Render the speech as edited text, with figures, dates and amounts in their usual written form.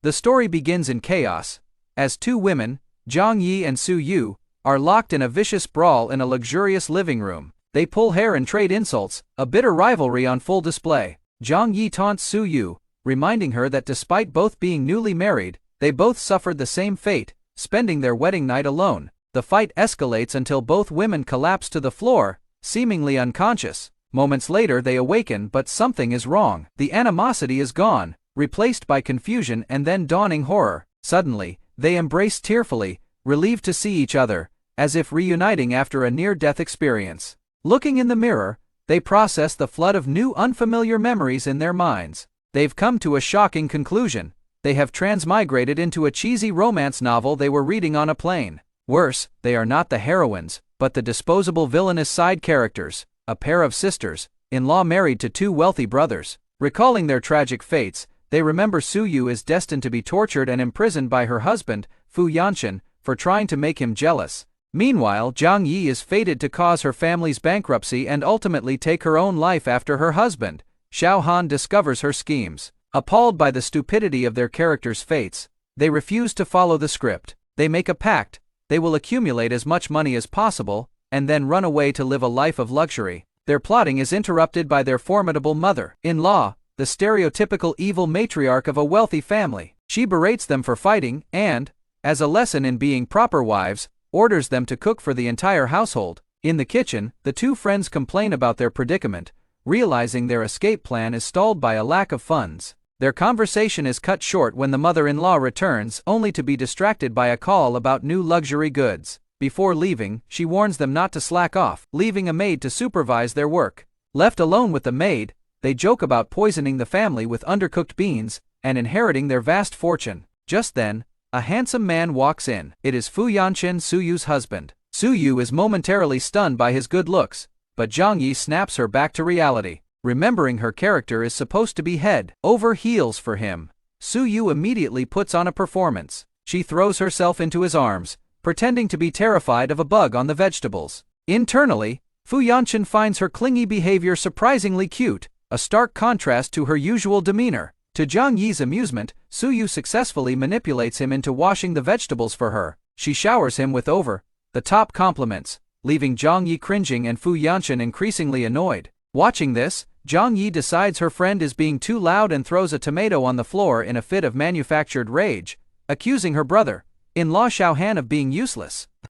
The story begins in chaos, as two women, Zhang Yi and Su Yu, are locked in a vicious brawl in a luxurious living room. They pull hair and trade insults, a bitter rivalry on full display. Zhang Yi taunts Su Yu, reminding her that despite both being newly married, they both suffered the same fate, spending their wedding night alone. The fight escalates until both women collapse to the floor, seemingly unconscious. Moments later they awaken, but something is wrong. The animosity is gone, replaced by confusion and then dawning horror. Suddenly, they embrace tearfully, relieved to see each other, as if reuniting after a near-death experience. Looking in the mirror, they process the flood of new unfamiliar memories in their minds. They've come to a shocking conclusion. They have transmigrated into a cheesy romance novel they were reading on a plane. Worse, they are not the heroines, but the disposable villainous side characters, a pair of sisters, in-law married to two wealthy brothers. Recalling their tragic fates, they remember Su Yu is destined to be tortured and imprisoned by her husband, Fu Yanchen, for trying to make him jealous. Meanwhile, Zhang Yi is fated to cause her family's bankruptcy and ultimately take her own life after her husband, Xiao Han, discovers her schemes. Appalled by the stupidity of their characters' fates, they refuse to follow the script. They make a pact. They will accumulate as much money as possible, and then run away to live a life of luxury. Their plotting is interrupted by their formidable mother-in-law, the stereotypical evil matriarch of a wealthy family. She berates them for fighting and, as a lesson in being proper wives, orders them to cook for the entire household. In the kitchen, the two friends complain about their predicament, realizing their escape plan is stalled by a lack of funds. Their conversation is cut short when the mother-in-law returns, only to be distracted by a call about new luxury goods. Before leaving, she warns them not to slack off, leaving a maid to supervise their work. Left alone with the maid, they joke about poisoning the family with undercooked beans and inheriting their vast fortune. Just then, a handsome man walks in. It is Fu Yanchen, Su Yu's husband. Su Yu is momentarily stunned by his good looks, but Zhang Yi snaps her back to reality. Remembering her character is supposed to be head over heels for him, Su Yu immediately puts on a performance. She throws herself into his arms, pretending to be terrified of a bug on the vegetables. Internally, Fu Yanchen finds her clingy behavior surprisingly cute, a stark contrast to her usual demeanor. To Zhang Yi's amusement, Su Yu successfully manipulates him into washing the vegetables for her. She showers him with over-the-top compliments, leaving Zhang Yi cringing and Fu Yanchen increasingly annoyed. Watching this, Zhang Yi decides her friend is being too loud and throws a tomato on the floor in a fit of manufactured rage, accusing her brother-in-law Xiao Han of being useless.